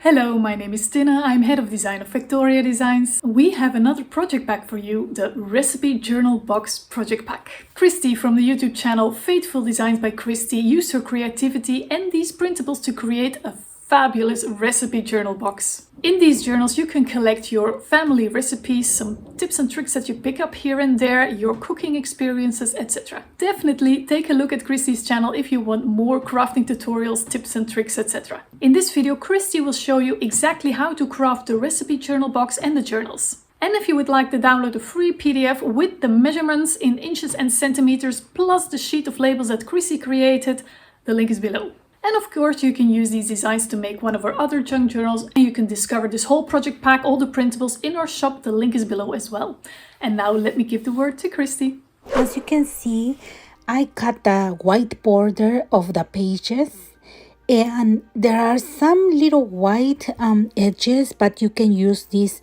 Hello, my name is Tina, I'm head of design of Victoria Designs. We have another project pack for you, the Recipe Journal Box Project Pack. Christy from the YouTube channel Faithful Designs by Christy used her creativity and these printables to create a fabulous recipe journal box. In these journals you can collect your family recipes, some tips and tricks that you pick up here and there, your cooking experiences, etc. Definitely take a look at Christy's channel if you want more crafting tutorials, tips and tricks, etc. In this video, Christy will show you exactly how to craft the recipe journal box and the journals. And if you would like to download a free PDF with the measurements in inches and centimeters plus the sheet of labels that Christy created, the link is below. And of course you can use these designs to make one of our other junk journals, and you can discover this whole project pack, all the printables in our shop, the link is below as well. And now let me give the word to Christy. As you can see, I cut the white border of the pages, and there are some little white edges, but you can use this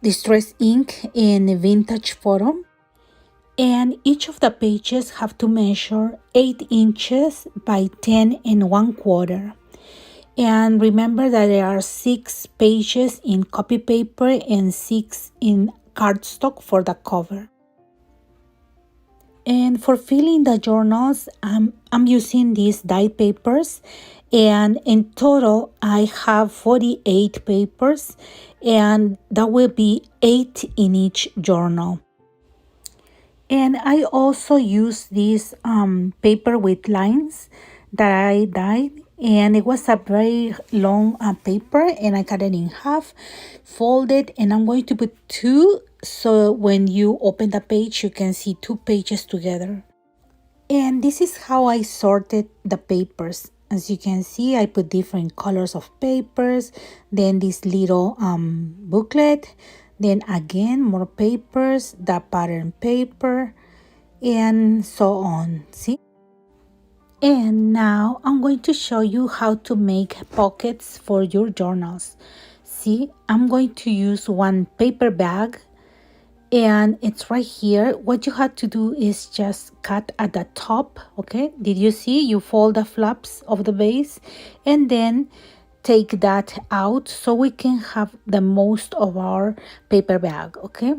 distress ink in vintage photo. And each of the pages have to measure 8 inches by 10 1/4. And remember that there are 6 pages in copy paper and 6 in cardstock for the cover. And for filling the journals, I'm using these dyed papers, and in total I have 48 papers, and that will be 8 in each journal. And I also use this paper with lines that I dyed, and it was a very long paper, and I cut it in half, folded, and I'm going to put 2, so when you open the page you can see 2 pages together. And this is how I sorted the papers. As you can see, I put different colors of papers, then this little booklet, then again more papers, the pattern paper, and so on. See? And now I'm going to show you how to make pockets for your journals. See, I'm going to use one paper bag, and it's right here. What you have to do is just cut at the top. Okay, did you see? You fold the flaps of the base and then take that out so we can have the most of our paper bag. Okay,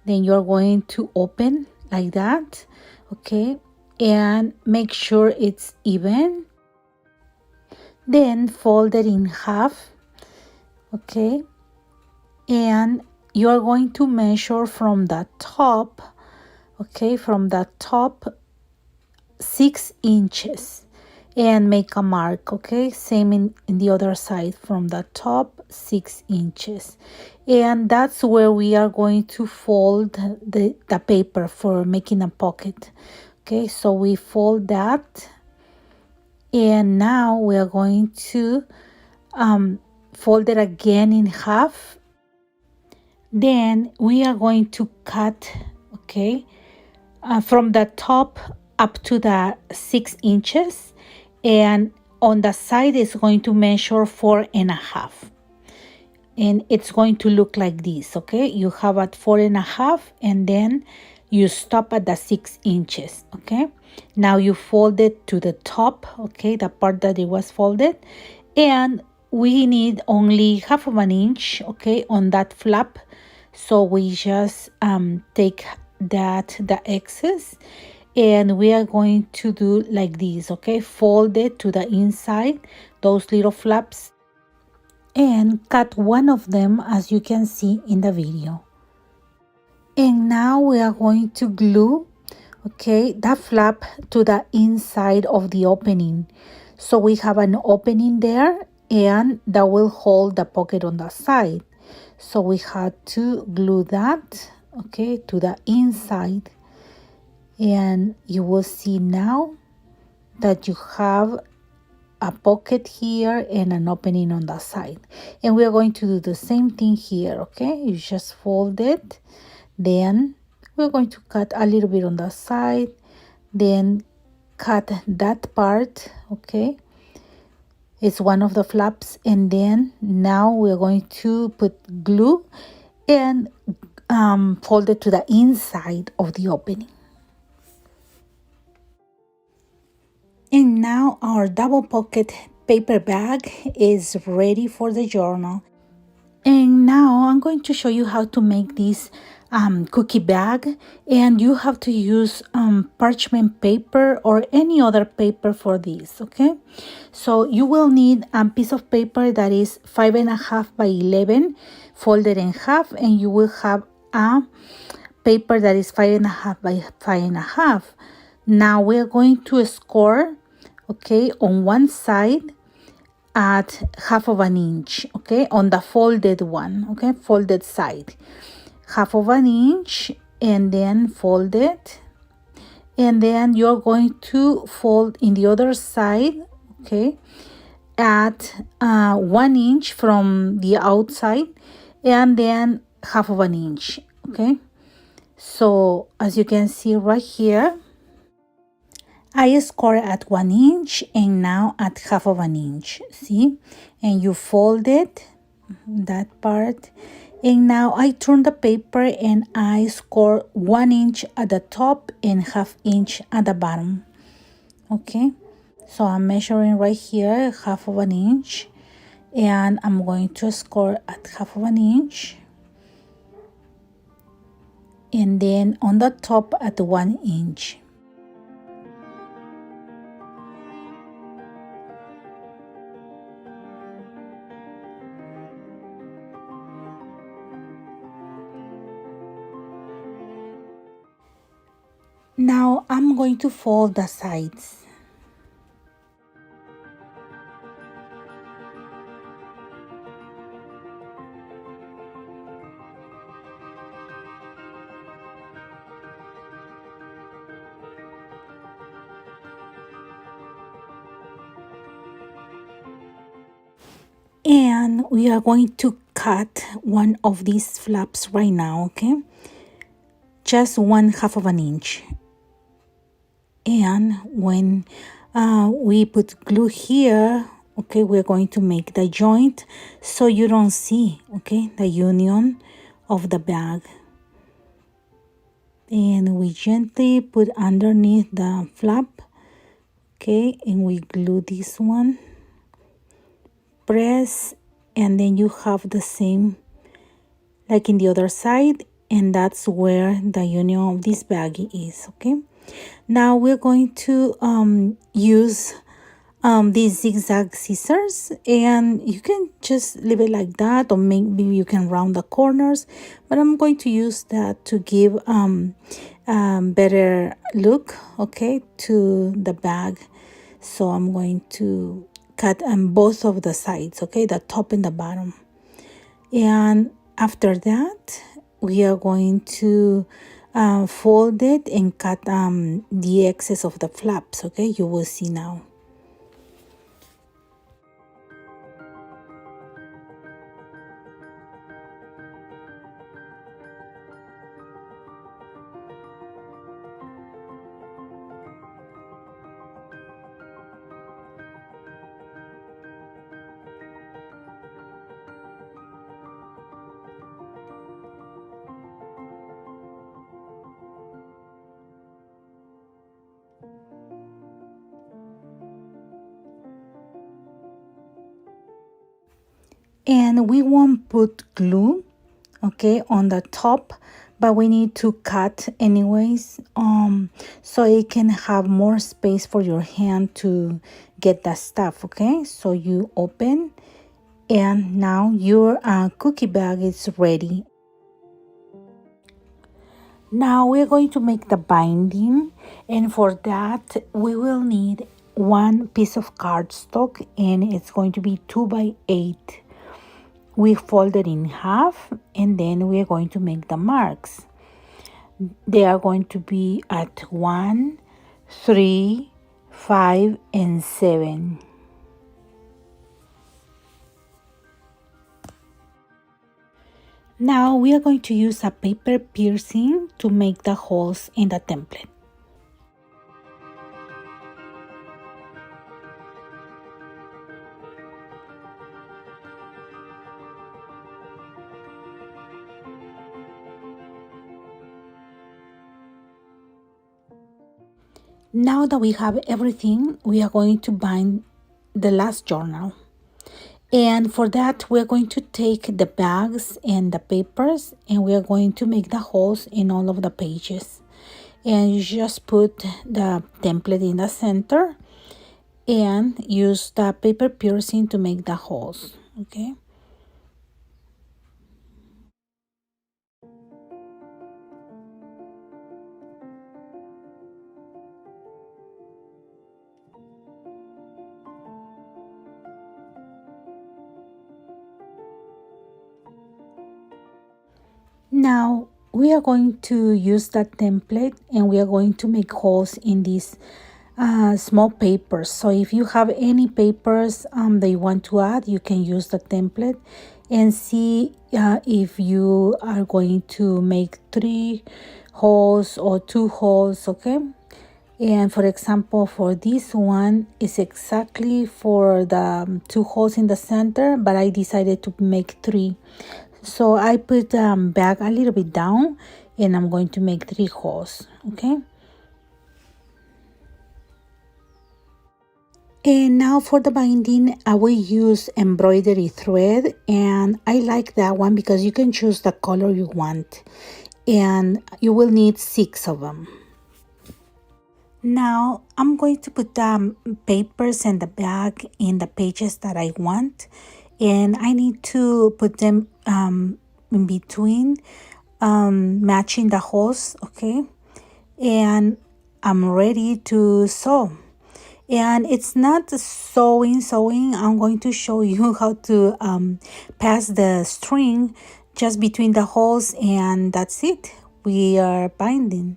then you're going to open like that. Okay, and make sure it's even, then fold it in half. Okay, and you're going to measure from the top, okay, from the top 6 inches and make a mark. Okay, same in the other side, from the top 6 inches, and that's where we are going to fold the paper for making a pocket. Okay, so we fold that, and now we are going to fold it again in half. Then we are going to cut, okay, from the top up to the 6 inches, and on the side is going to measure 4.5, and it's going to look like this. Okay, you have at 4.5, and then you stop at the 6 inches. Okay, now you fold it to the top, okay, the part that it was folded, and we need only 1/2 inch, okay, on that flap. So we just take the excess, and we are going to do like this. Okay, fold it to the inside, those little flaps, and cut one of them as you can see in the video. And now we are going to glue, okay, that flap to the inside of the opening. So we have an opening there, and that will hold the pocket on the side. So we had to glue that, okay, to the inside. And you will see now that you have a pocket here and an opening on the side. And we are going to do the same thing here. Okay, you just fold it, then we're going to cut a little bit on the side, then cut that part. Okay, it's one of the flaps, and then now we're going to put glue and fold it to the inside of the opening. And now our double pocket paper bag is ready for the journal. And now I'm going to show you how to make this cookie bag, and you have to use parchment paper or any other paper for this, okay? So you will need a piece of paper that is 5.5 by 11 folded in half, and you will have a paper that is 5.5 by 5.5. Now we're going to score, okay, on one side at 1/2 inch, okay, on the folded one, okay, folded side, 1/2 inch, and then fold it, and then you're going to fold in the other side, okay, at 1 inch from the outside, and then 1/2 inch, okay. So as you can see right here, I score at 1 inch and now at 1/2 inch, see? And you fold it, that part, and now I turn the paper and I score 1 inch at the top and 1/2 inch at the bottom, okay? So I'm measuring right here 1/2 inch, and I'm going to score at 1/2 inch, and then on the top at 1 inch. Now I'm going to fold the sides. And we are going to cut one of these flaps right now, okay? Just 1/2 inch. And when we put glue here, okay, we're going to make the joint so you don't see, okay, the union of the bag. And we gently put underneath the flap, okay, and we glue this one. Press, and then you have the same like in the other side, and that's where the union of this bag is, okay? Now we're going to use these zigzag scissors, and you can just leave it like that, or maybe you can round the corners, but I'm going to use that to give better look, okay, to the bag. So I'm going to cut on both of the sides, okay, the top and the bottom. And after that, we are going to fold it and cut the excess of the flaps, okay, you will see now. And we won't put glue, okay, on the top, but we need to cut anyways, so it can have more space for your hand to get that stuff, okay? So you open, and now your cookie bag is ready. Now we're going to make the binding, and for that we will need one piece of cardstock, and it's going to be 2 by 8. We fold it in half, and then we are going to make the marks. They are going to be at 1, 3, 5, and 7. Now we are going to use a paper piercing to make the holes in the template. Now that we have everything, we are going to bind the last journal. And for that, we're going to take the bags and the papers, and we're going to make the holes in all of the pages. And you just put the template in the center and use the paper piercing to make the holes, okay? Now we are going to use that template, and we are going to make holes in these small papers. So if you have any papers that you want to add, you can use the template and see if you are going to make 3 holes or 2 holes, okay? And for example, for this one is exactly for the 2 holes in the center, but I decided to make 3. So I put bag a little bit down, and I'm going to make 3 holes, okay? And now for the binding, I will use embroidery thread, and I like that one because you can choose the color you want, and you will need 6 of them. Now I'm going to put the papers and the bag in the pages that I want, and I need to put them in between, matching the holes, okay? And I'm ready to sew. And it's not sewing. I'm going to show you how to pass the string just between the holes, and that's it. We are binding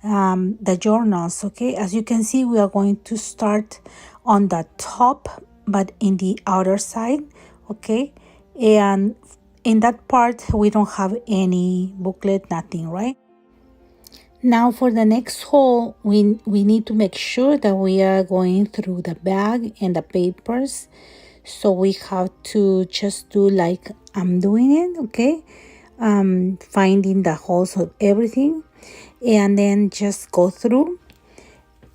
the journals, okay? As you can see, we are going to start on the top but in the outer side, okay? And in that part we don't have any booklet, nothing, right? Now for the next hole, we need to make sure that we are going through the bag and the papers. So we have to just do like I'm doing it, okay? Finding the holes of everything, and then just go through.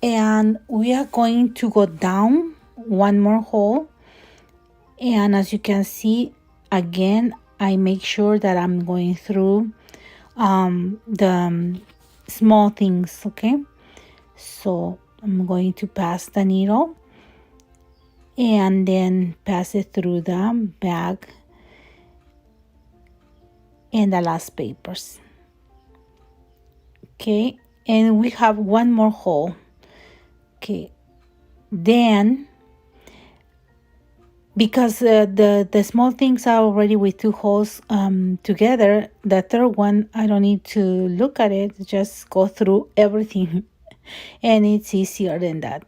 And we are going to go down one more hole. And as you can see, again, I make sure that I'm going through the small things, okay? So I'm going to pass the needle and then pass it through the bag and the last papers, okay? And we have one more hole, okay? Then because the small things are already with 2 holes together, the third one I don't need to look at it, just go through everything and it's easier than that.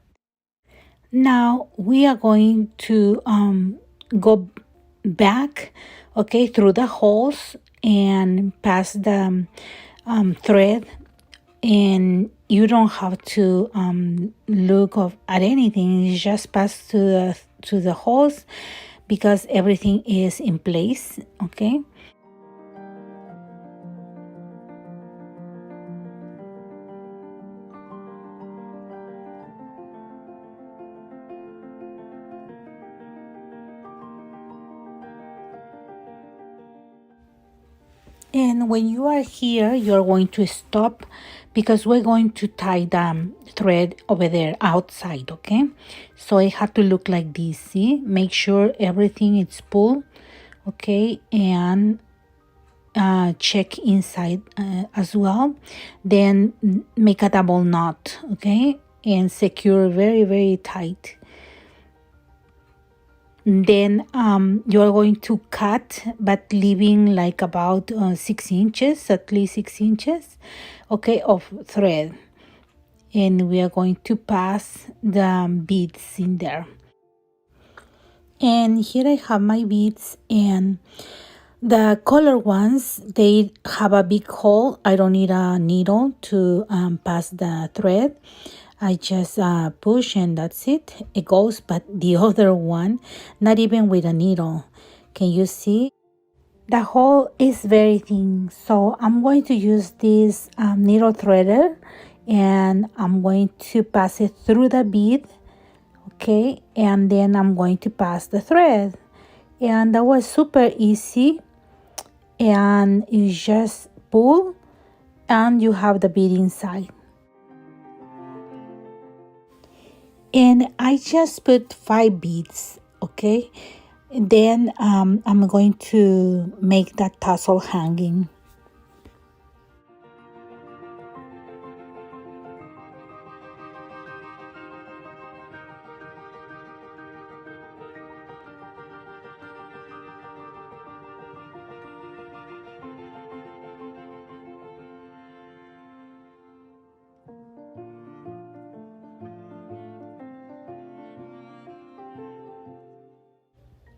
Now we are going to go back, okay, through the holes and pass the thread, and you don't have to look at anything. You just pass to the holes because everything is in place, okay? And when you are here, you're going to stop because we're going to tie the thread over there outside, okay? So it had to look like this, see? Make sure everything is pulled, okay? And check inside as well. Then make a double knot, okay? And secure very, very tight. Then you are going to cut, but leaving like about 6 inches, at least 6 inches, okay, of thread. And we are going to pass the beads in there. And here I have my beads, and the color ones, they have a big hole. I don't need a needle to pass the thread. I just push and that's it. It goes, but the other one, not even with a needle. Can you see? The hole is very thin, so I'm going to use this needle threader, and I'm going to pass it through the bead, okay, and then I'm going to pass the thread, and that was super easy. And you just pull and you have the bead inside. And I just put 5 beads, okay. Then I'm going to make that tassel hanging.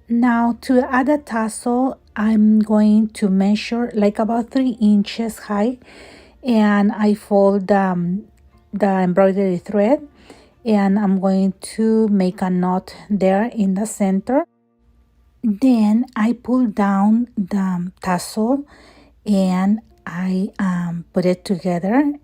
Now to add a tassel, I'm going to measure like about 3 inches high, and I fold the embroidery thread, and I'm going to make a knot there in the center. Then I pull down the tassel and I put it together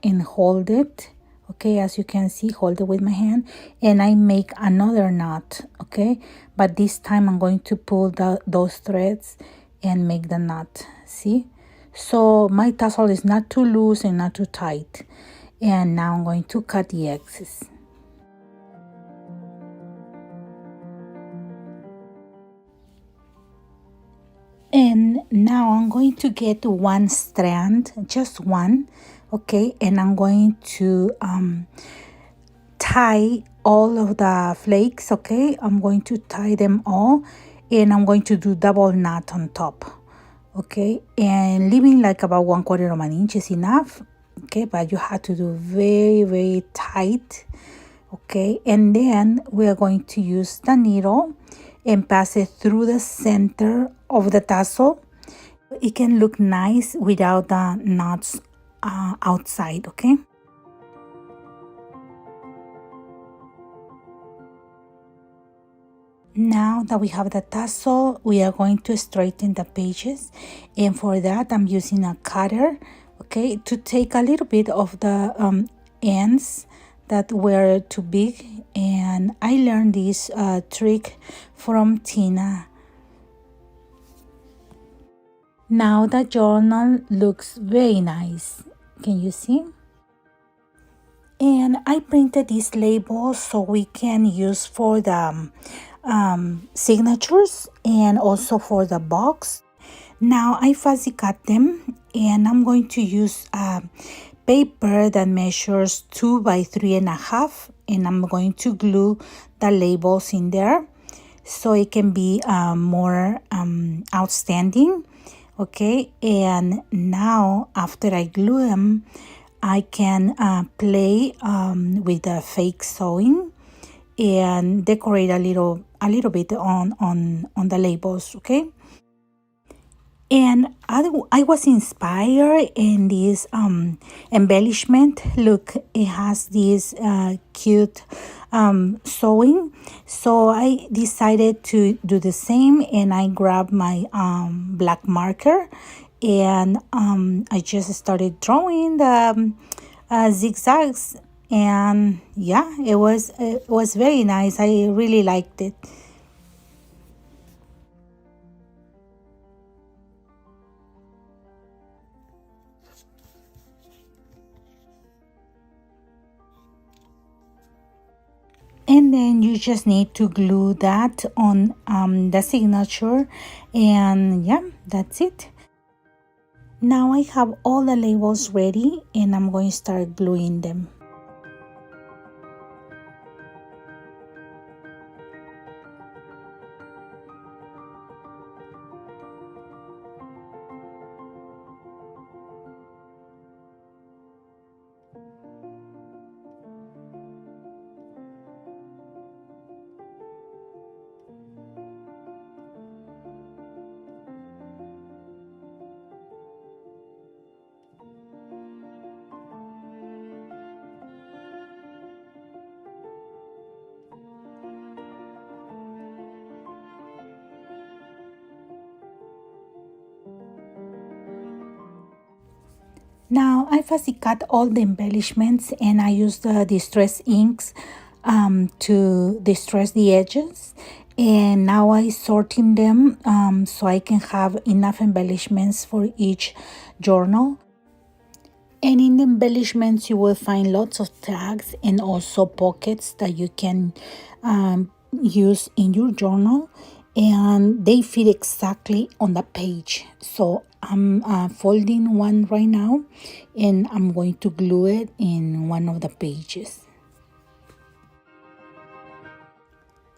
and hold it. Okay, as you can see, hold it with my hand, and I make another knot. Okay, but this time I'm going to pull those threads and make the knot. See, so my tassel is not too loose and not too tight. And now I'm going to cut the excess. And now I'm going to get one strand, just one, okay, and I'm going to tie all of the flakes, okay. I'm going to tie them all, and I'm going to do double knot on top, okay, and leaving like about 1/4 of an inch is enough, okay, but you have to do very, very tight, okay. And then we are going to use the needle and pass it through the center of the tassel. It can look nice without the knots outside, okay. Now that we have the tassel, we are going to straighten the pages, and for that I'm using a cutter, okay, to take a little bit of the ends that were too big. And I learned this trick from Tina. Now the journal looks very nice. Can you see? And I printed these labels so we can use for the signatures and also for the box. Now I fussy cut them, and I'm going to use paper that measures 2 by 3.5, and I'm going to glue the labels in there so it can be more outstanding, okay. And now after I glue them, I can play with the fake sewing and decorate a little bit on the labels, okay. And I was inspired in this embellishment. Look, it has this cute sewing, so I decided to do the same, and I grabbed my black marker, and I just started drawing the zigzags, and yeah, it was very nice. I really liked it. And then you just need to glue that on the signature, and yeah, that's it. Now I have all the labels ready, and I'm going to start gluing them. Now I fussy cut all the embellishments, and I use the distress inks to distress the edges. And now I sorting them so I can have enough embellishments for each journal. And in the embellishments, you will find lots of tags and also pockets that you can use in your journal, and they fit exactly on the page. So I'm folding one right now, and I'm going to glue it in one of the pages.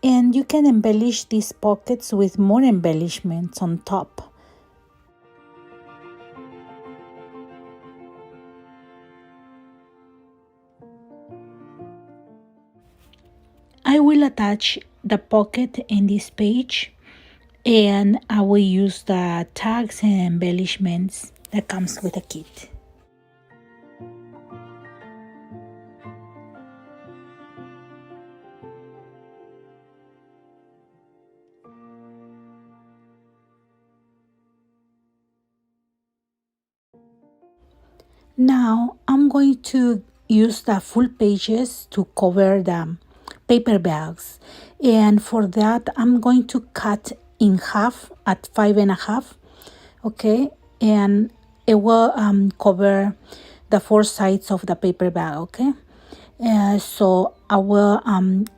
And you can embellish these pockets with more embellishments on top. I will attach the pocket in this page, and I will use the tags and embellishments that comes with the kit. Now I'm going to use the full pages to cover the paper bags, and for that I'm going to cut in half at 5.5, okay, and it will cover the four sides of the paper bag, okay. So I will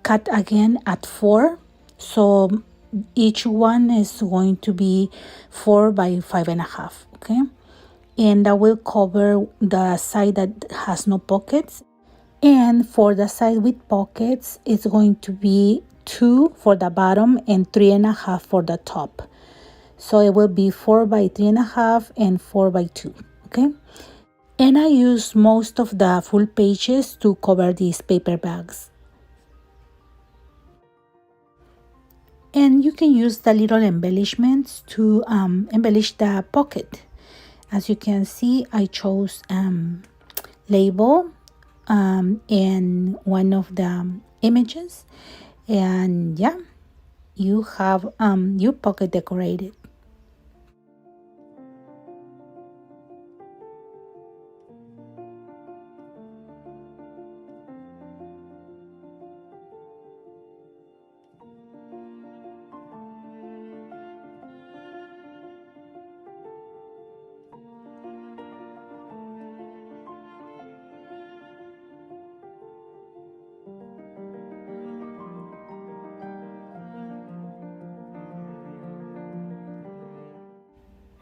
cut again at 4, so each one is going to be 4 by 5.5, okay, and I will cover the side that has no pockets. And for the side with pockets, it's going to be 2 for the bottom and 3.5 for the top. So it will be 4 by 3.5 and 4 by 2, okay? And I use most of the full pages to cover these paper bags. And you can use the little embellishments to embellish the pocket. As you can see, I chose label in one of the images, and yeah, you have your pocket decorated.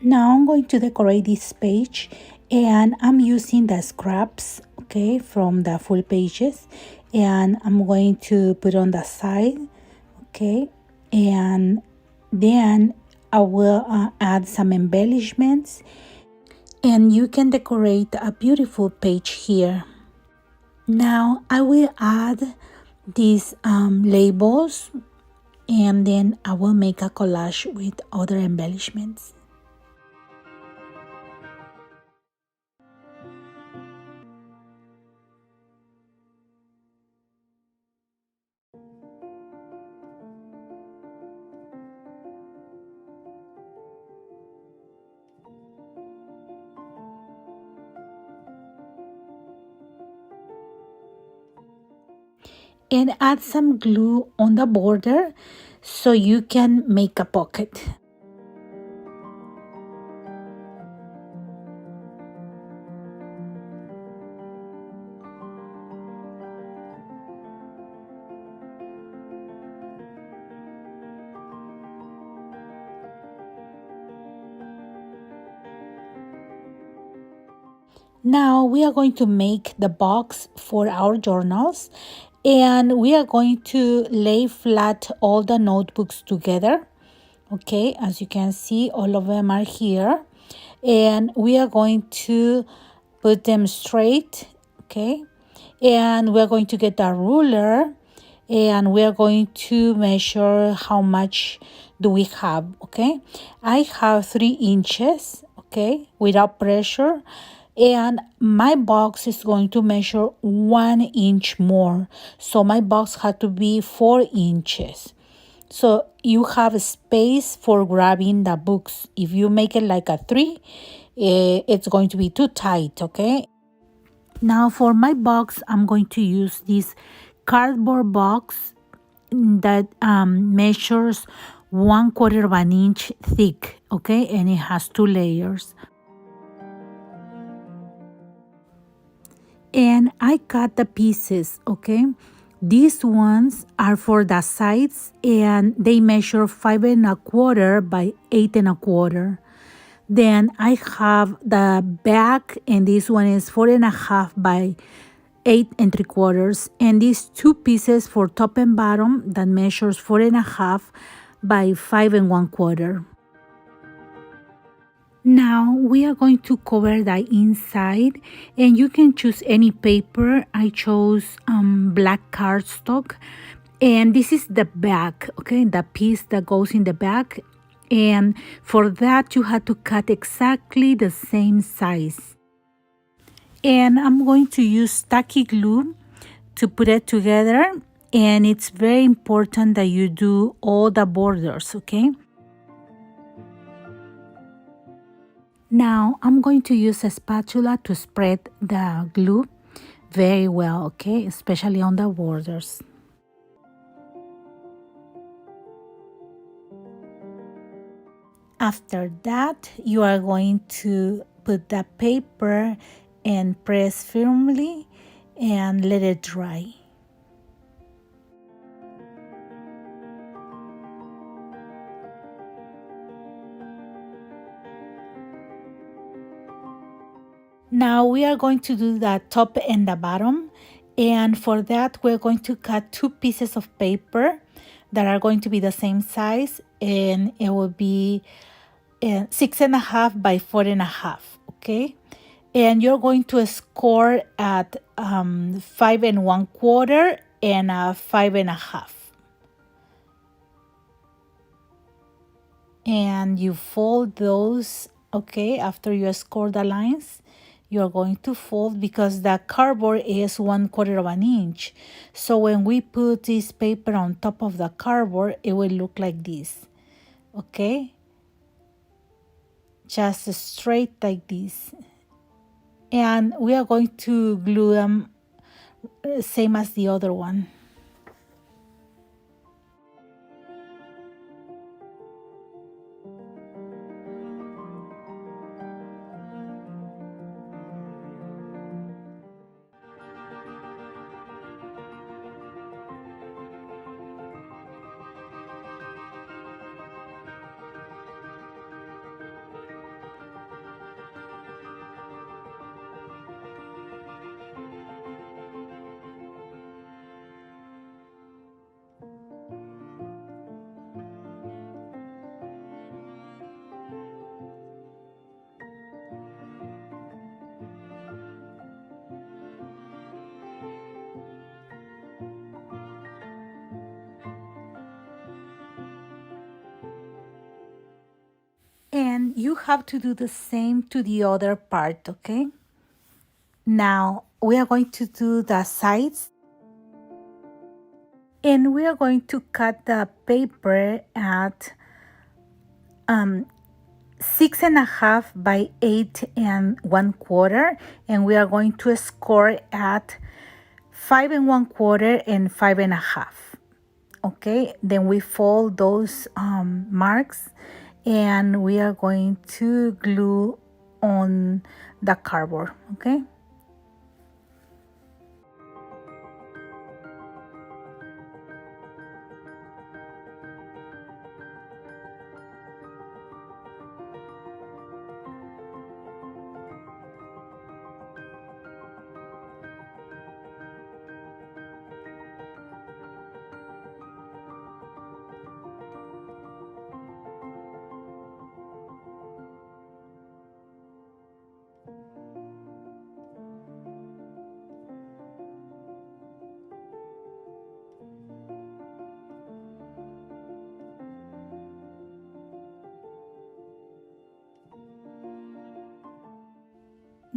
Now I'm going to decorate this page, and I'm using the scraps, okay, from the full pages, and I'm going to put on the side, okay, and then I will add some embellishments, and you can decorate a beautiful page here. Now I will add these labels, and then I will make a collage with other embellishments. And add some glue on the border so you can make a pocket. Now we are going to make the box for our journals, and we are going to lay flat all the notebooks together, okay, as you can see all of them are here, and we are going to put them straight, okay, and we're going to get a ruler, and we're going to measure how much do we have, okay. I have 3 inches, okay, without pressure, and my box is going to measure 1 inch more, so my box had to be 4 inches. So you have space for grabbing the books. If you make it like a 3, it's going to be too tight, okay. Now for my box, I'm going to use this cardboard box that measures 1/4 of an inch thick, okay, and it has 2 layers. And I cut the pieces, okay. These ones are for the sides and they measure 5 1/4 by 8 1/4. Then I have the back, and this one is 4 1/2 by 8 3/4, and these 2 pieces for top and bottom that measures 4 1/2 by 5 1/4. Now we are going to cover the inside, and you can choose any paper. I chose black cardstock, and this is the back, okay, the piece that goes in the back, and for that you have to cut exactly the same size. And I'm going to use tacky glue to put it together, and it's very important that you do all the borders, okay. Now I'm going to use a spatula to spread the glue very well, okay, especially on the borders. After that, you are going to put the paper and press firmly and let it dry. Now we are going to do the top and the bottom, and for that we're going to cut 2 pieces of paper that are going to be the same size, and it will be 6 1/2 by 4 1/2, okay. And you're going to score at 5 1/4 and 5 1/2, and you fold those, okay. After you score the lines, you're going to fold, because the cardboard is 1/4 of an inch. So when we put this paper on top of the cardboard, it will look like this, okay, just straight like this. And we are going to glue them same as the other one. And you have to do the same to the other part, okay? Now we are going to do the sides, and we are going to cut the paper at 6 1/2 by 8 1/4, and we are going to score at 5 1/4 and 5 1/2. Okay, then we fold those marks, and we are going to glue on the cardboard, okay.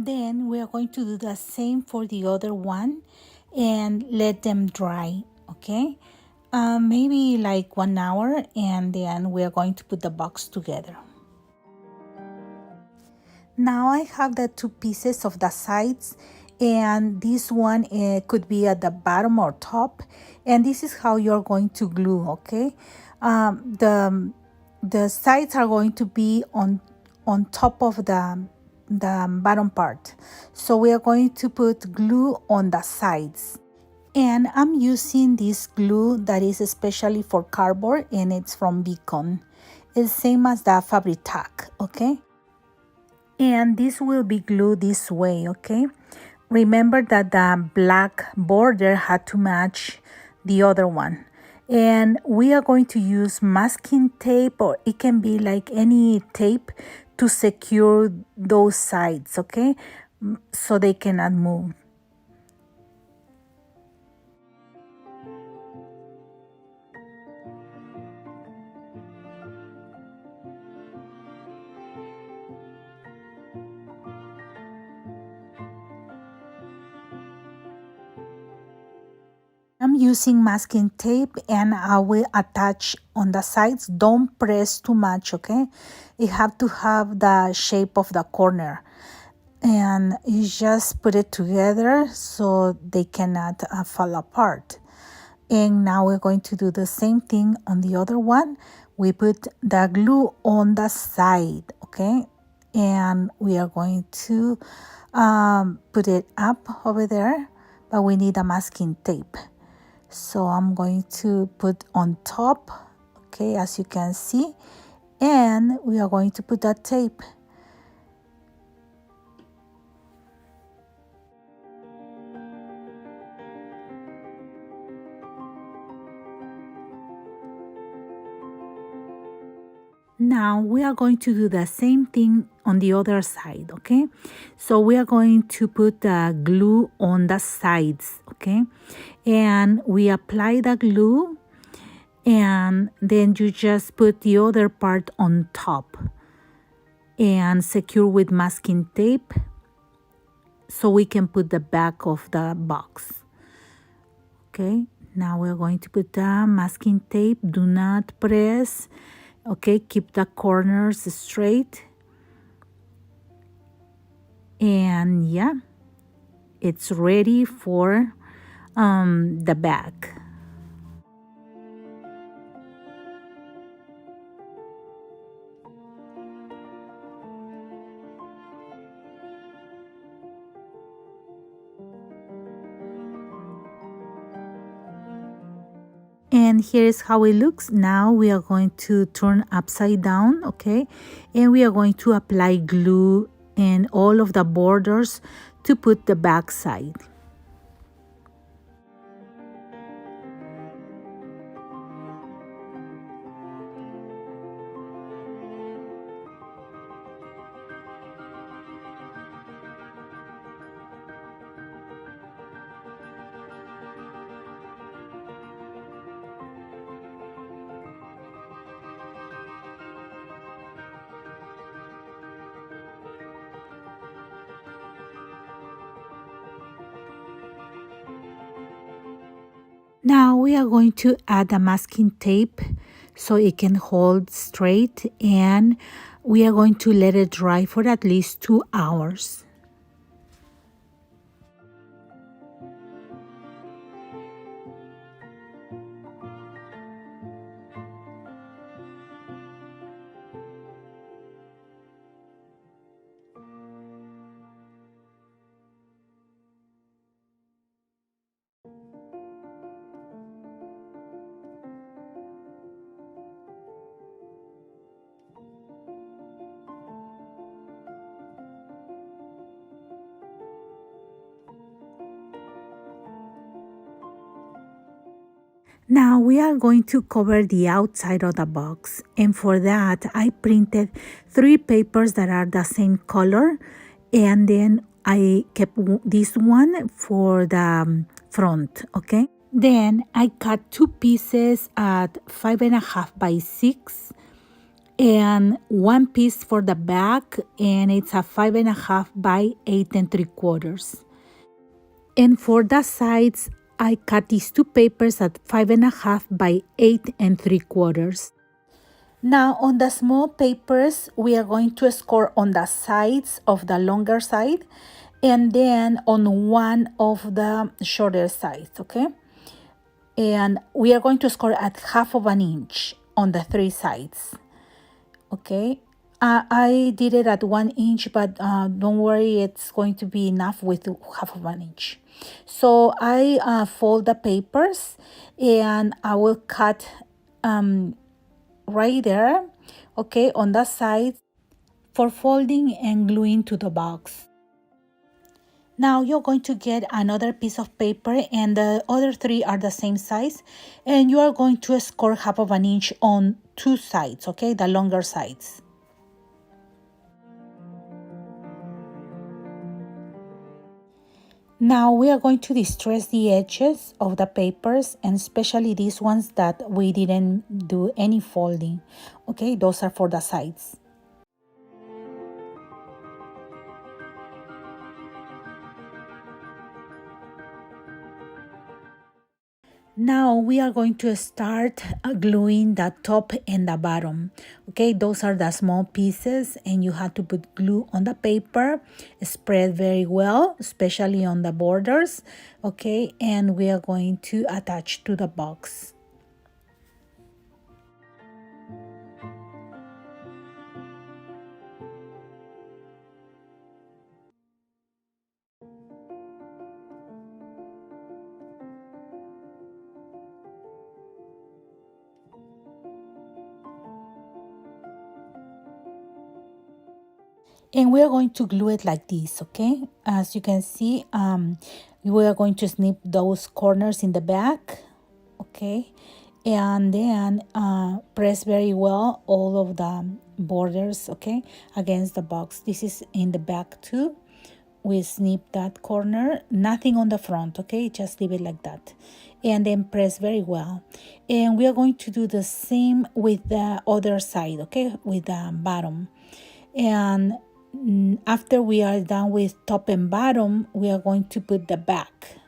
Then we are going to do the same for the other one and let them dry, okay? Maybe like 1 hour, and then we are going to put the box together. Now I have the 2 pieces of the sides, and this one could be at the bottom or top, and this is how you're going to glue. Okay, the sides are going to be on top of the bottom part, so we are going to put glue on the sides. And I'm using this glue that is especially for cardboard, and it's from Beacon. It's same as the fabric tack. Okay, and this will be glued this way. Okay, remember that the black border had to match the other one, and we are going to use masking tape, or it can be like any tape, to secure those sides. Okay, so they cannot move. I'm using masking tape, and I will attach on the sides. Don't press too much, okay? You have to have the shape of the corner, and you just put it together so they cannot fall apart. And now we're going to do the same thing on the other one. We put the glue on the side, okay? And we are going to put it up over there, but we need a masking tape. So I'm going to put on top, okay, as you can see, and we are going to put that tape. Now we are going to do the same thing on the other side, okay? So we are going to put the glue on the sides, okay? And we apply the glue, and then you just put the other part on top and secure with masking tape so we can put the back of the box. Okay, now we're going to put the masking tape. Do not press. Okay, keep the corners straight. And yeah, it's ready for the back. And here is how it looks. Now we are going to turn upside down, okay? And we are going to apply glue in all of the borders to put the back side. Now we are going to add a masking tape so it can hold straight, and we are going to let it dry for at least 2 hours. Now we are going to cover the outside of the box, and for that I printed 3 papers that are the same color, and then I kept this one for the front, okay? Then I cut 2 pieces at 5.5 by 6, and 1 piece for the back, and it's a 5.5 by 8 3/4. And for the sides, I cut these 2 papers at 5.5 by 8 3/4. Now on the small papers, we are going to score on the sides of the longer side, and then on one of the shorter sides, okay? And we are going to score at 1/2 inch on the 3 sides, okay? I did it at 1 inch, but don't worry, it's going to be enough with 1/2 inch. So I fold the papers and I will cut right there, okay, on the side for folding and gluing to the box. Now you're going to get another piece of paper and the other 3 are the same size, and you are going to score 1/2 inch on 2 sides, okay, the longer sides. Now we are going to distress the edges of the papers, and especially these ones that we didn't do any folding, okay, those are for the sides. Now we are going to start gluing the top and the bottom. Okay, those are the small pieces and you have to put glue on the paper, spread very well, especially on the borders. Okay, and we are going to attach to the box. And we are going to glue it like this, okay? As you can see, we are going to snip those corners in the back, okay? And then press very well all of the borders, okay, against the box. This is in the back too. We snip that corner, nothing on the front, okay? Just leave it like that. And then press very well. And we are going to do the same with the other side, okay? With the bottom. And after we are done with top and bottom, we are going to put the back.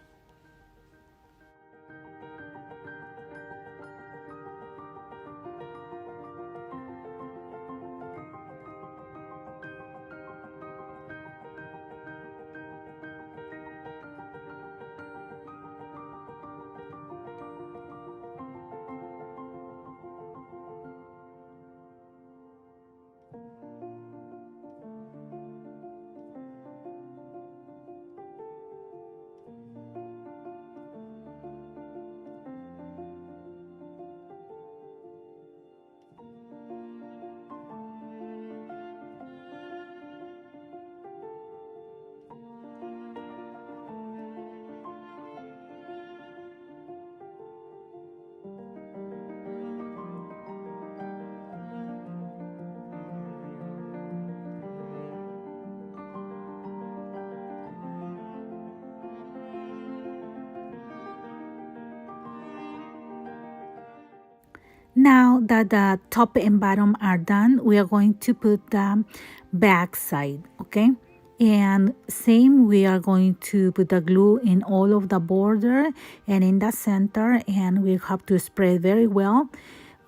Now that the top and bottom are done, we are going to put the back side, okay? And same, we are going to put the glue in all of the border and in the center, and we have to spread very well,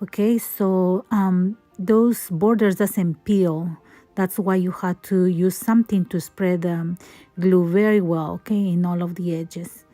okay? So those borders doesn't peel. That's why you have to use something to spread glue very well, okay, in all of the edges.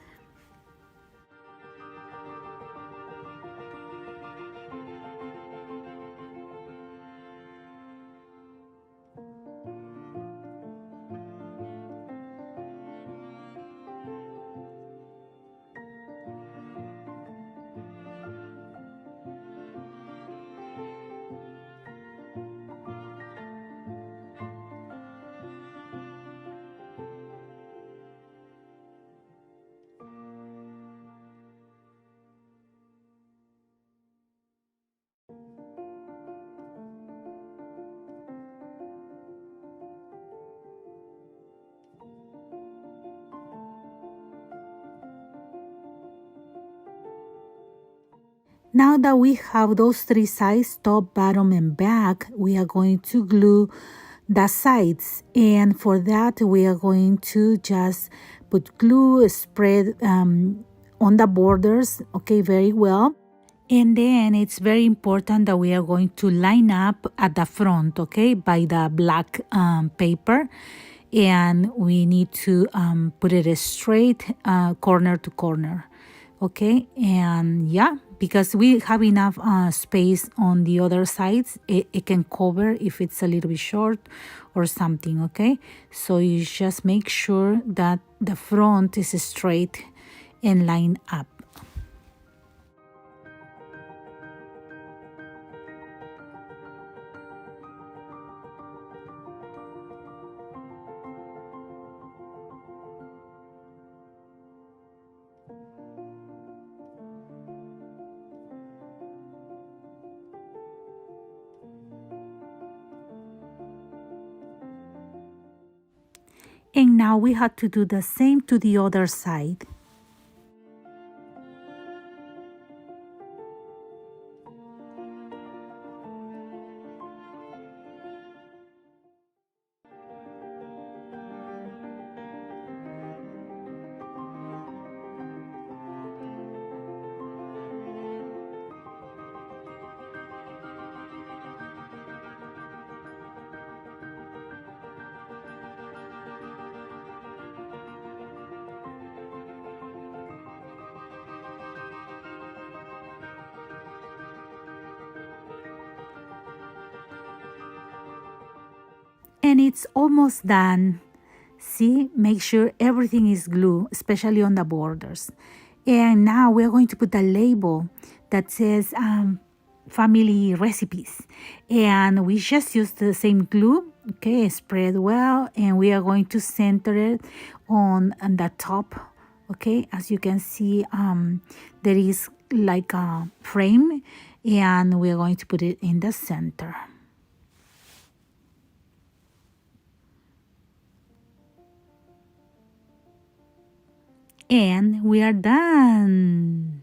Now that we have those 3 sides, top, bottom, and back, we are going to glue the sides. And for that, we are going to just put glue, spread on the borders, okay, very well. And then it's very important that we are going to line up at the front, okay, by the black paper. and we need to put it straight corner to corner. Okay, and yeah, because we have enough space on the other sides, it can cover if it's a little bit short or something. Okay, so you just make sure that the front is straight and lined up. And now we have to do the same to the other side. And it's almost done. See, make sure everything is glue, especially on the borders. And now we're going to put a label that says family recipes. And we just use the same glue, okay, spread well. And we are going to center it on the top, okay. As you can see, there is like a frame, and we're going to put it in the center. And we are done.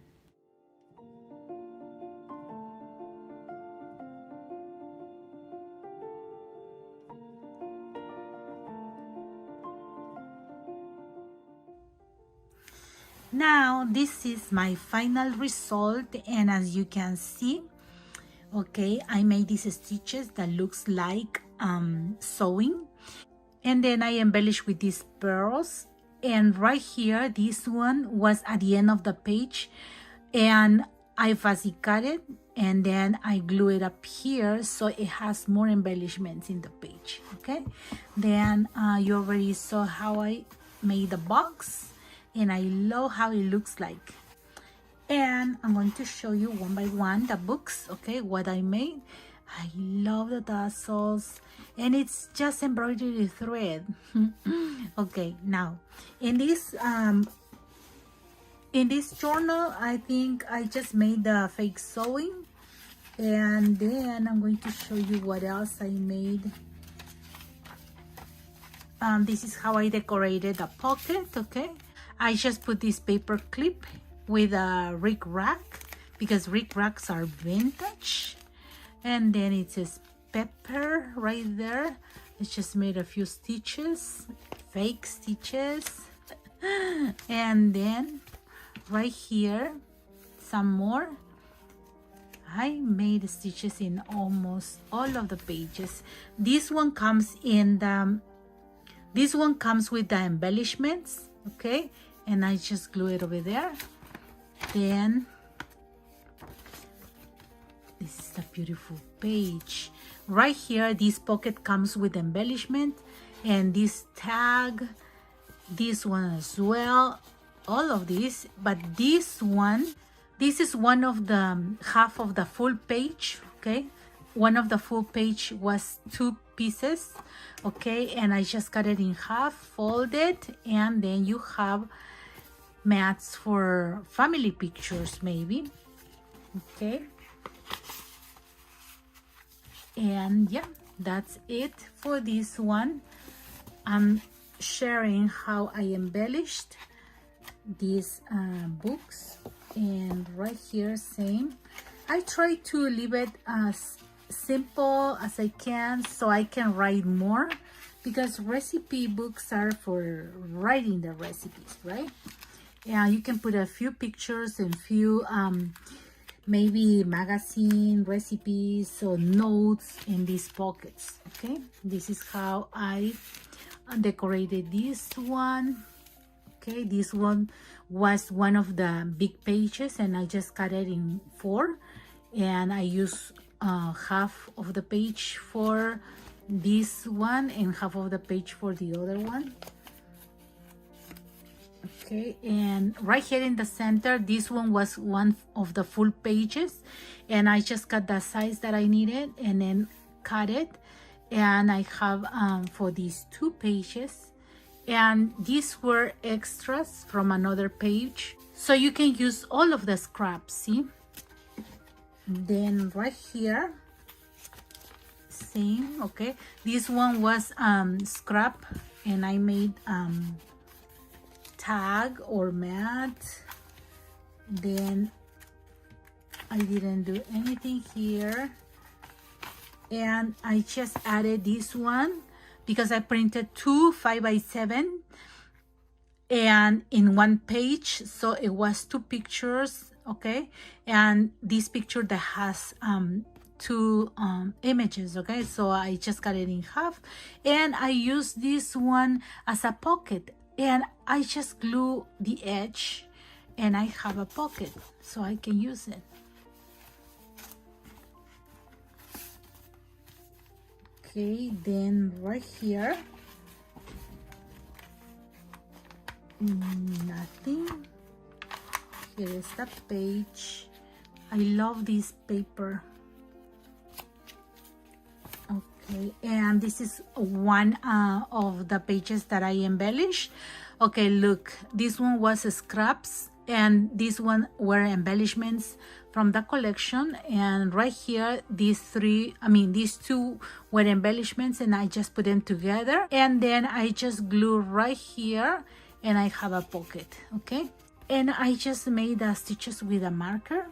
Now this is my final result, and as you can see, okay, I made these stitches that looks like sewing, and then I embellished with these pearls. And right here, this one was at the end of the page, and I fussy cut it, and then I glue it up here so it has more embellishments in the page. Okay, then you already saw how I made the box, and I love how it looks like. And I'm going to show you one by one the books, okay, what I made. I love the tassels, and it's just embroidery thread. Okay, now in this journal, I think I just made the fake sewing, and then I'm going to show you what else I made. This is how I decorated the pocket. Okay, I just put this paper clip with a rick rack because rick racks are vintage. And then it says pepper right there. I just made a few stitches, fake stitches. And then right here, some more. I made stitches in almost all of the pages. This one comes in the, this one comes with the embellishments, okay? And I just glue it over there. Then this is a beautiful page. Right here, this pocket comes with embellishment, and this tag, this one as well, all of this. But this one, this is one of the half of the full page, okay? One of the full page was 2 pieces, okay? And I just cut it in half, folded, and then you have mats for family pictures maybe, okay? And yeah, that's it for this one. I'm sharing how I embellished these books, and right here same. I try to leave it as simple as I can so I can write more, because recipe books are for writing the recipes, right? Yeah, you can put a few pictures and few maybe magazine recipes or notes in these pockets. Okay, this is how I decorated this one. Okay, this one was one of the big pages, and I just cut it in 4, and I use half of the page for this one and half of the page for the other one. Okay, and right here in the center, this one was one of the full pages, and I just cut the size that I needed and then cut it. And I have for these 2 pages, and these were extras from another page, so you can use all of the scraps. See, then right here, same. Okay, this one was scrap, and I made tag or mat. Then I didn't do anything here, and I just added this one because I printed 2 5x7 and in one page, so it was 2 pictures. Okay, and this picture that has 2 images. Okay, so I just cut it in half, and I use this one as a pocket, and I just glue the edge, and I have a pocket so I can use it. Okay, then right here, nothing. Here is the page. I love this paper. Okay, and this is one of the pages that I embellished. Okay, look, this one was scraps, and this one were embellishments from the collection. And right here, these 2 were embellishments, and I just put them together, and then I just glue right here, and I have a pocket. Okay, and I just made the stitches with a marker.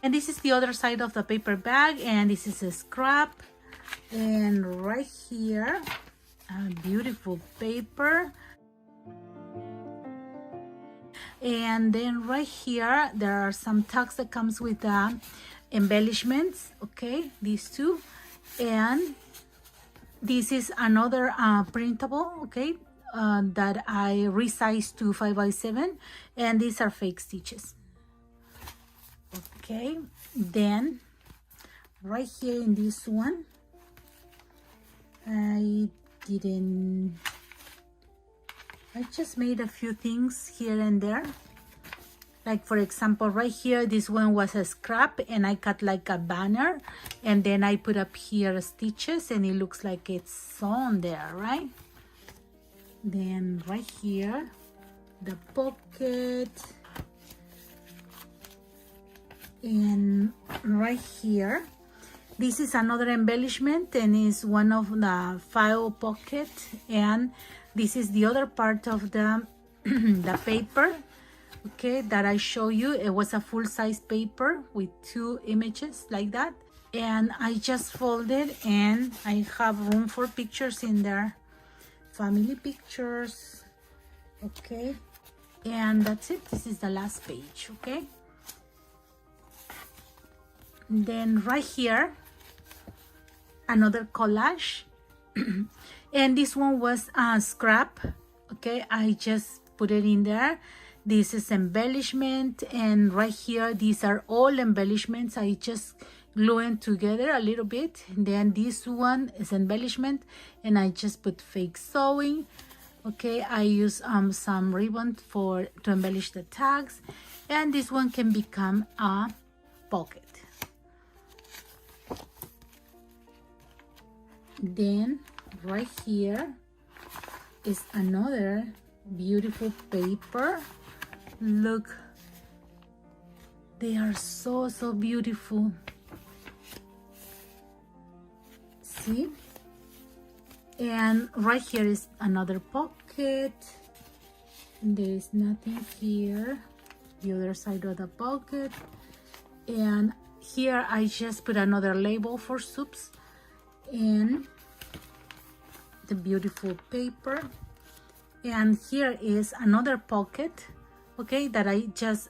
And this is the other side of the paper bag, and this is a scrap. And right here, a beautiful paper. And then right here, there are some tags that comes with the embellishments. Okay, these 2. And this is another printable, okay, that I resized to 5x7, and these are fake stitches. Okay, then right here in this one, I just made a few things here and there. Like for example, right here, this one was a scrap, and I cut like a banner, and then I put up here stitches, and it looks like it's sewn there, right? Then right here, the pocket. And right here, this is another embellishment, and is one of the file pocket, and this is the other part of the the paper, okay, that I show you. It was a full-size paper with 2 images like that, and I just folded, and I have room for pictures in there, family pictures. Okay, and that's it. This is the last page. Okay, then right here, another collage. And this one was a scrap. Okay, I just put it in there. This is embellishment, and right here, these are all embellishments. I just glue them together a little bit. And then this one is embellishment, and I just put fake sewing. Okay, I use some ribbon to embellish the tags, and this one can become a pocket. Then right here is another beautiful paper. Look, they are so beautiful. See? And right here is another pocket. There is nothing here. The other side of the pocket. And here I just put another label for soups. And the beautiful paper. And here is another pocket, okay, that I just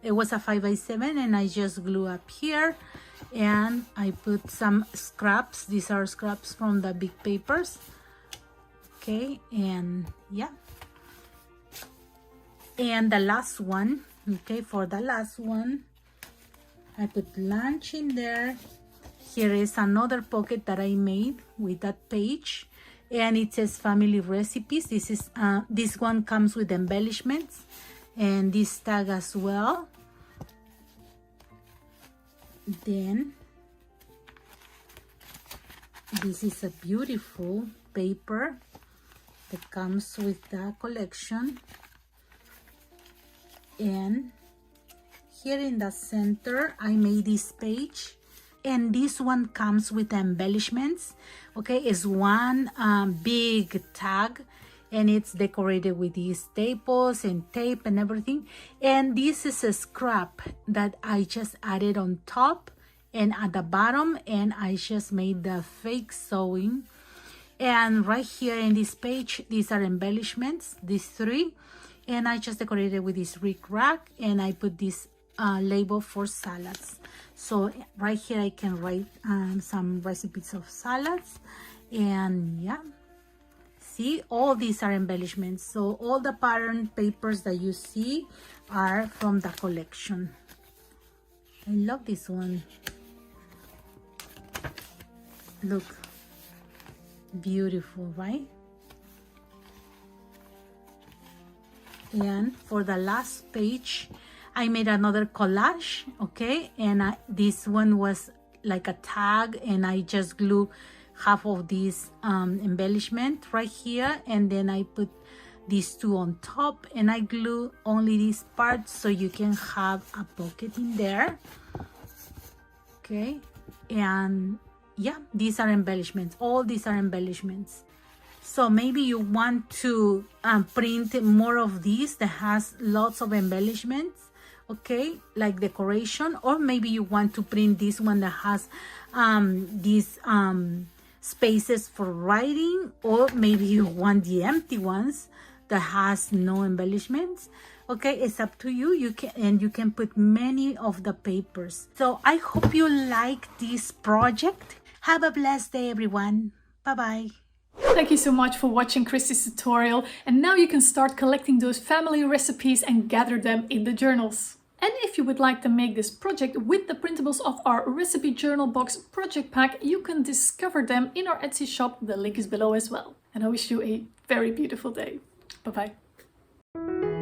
it was a 5x7, and I just glue up here. and I put some scraps. These are scraps from the big papers. Okay, and yeah. And the last one, okay, for the last one, I put lunch in there. Here is another pocket that I made with that page, and it says family recipes. This one comes with embellishments and this tag as well. Then this is a beautiful paper that comes with the collection, and here in the center I made this page, and this one comes with embellishments. Okay, it's one big tag, and it's decorated with these staples and tape and everything. And this is a scrap that I just added on top and at the bottom, and I just made the fake sewing. And right here in this page, these are embellishments, these three, and I just decorated with this rick rack, and I put this label for salads. So right here I can write some recipes of salads, and yeah, see, all these are embellishments. So all the pattern papers that you see are from the collection. I love this one. Look, beautiful, right? And for the last page, I made another collage, okay? And this one was like a tag, and I just glue half of this embellishment right here, and then I put these two on top, and I glue only this part so you can have a pocket in there. Okay, and yeah, these are embellishments. All these are embellishments. So maybe you want to print more of these that has lots of embellishments, okay, like decoration, or maybe you want to print this one that has these spaces for writing, or maybe you want the empty ones that has no embellishments. Okay, it's up to you. You can put many of the papers. So I hope you like this project. Have a blessed day, everyone. Bye-bye. Thank you so much for watching Christy's tutorial, and now you can start collecting those family recipes and gather them in the journals. And if you would like to make this project with the printables of our recipe journal box project pack, you can discover them in our Etsy shop. The link is below as well. And I wish you a very beautiful day. Bye-bye.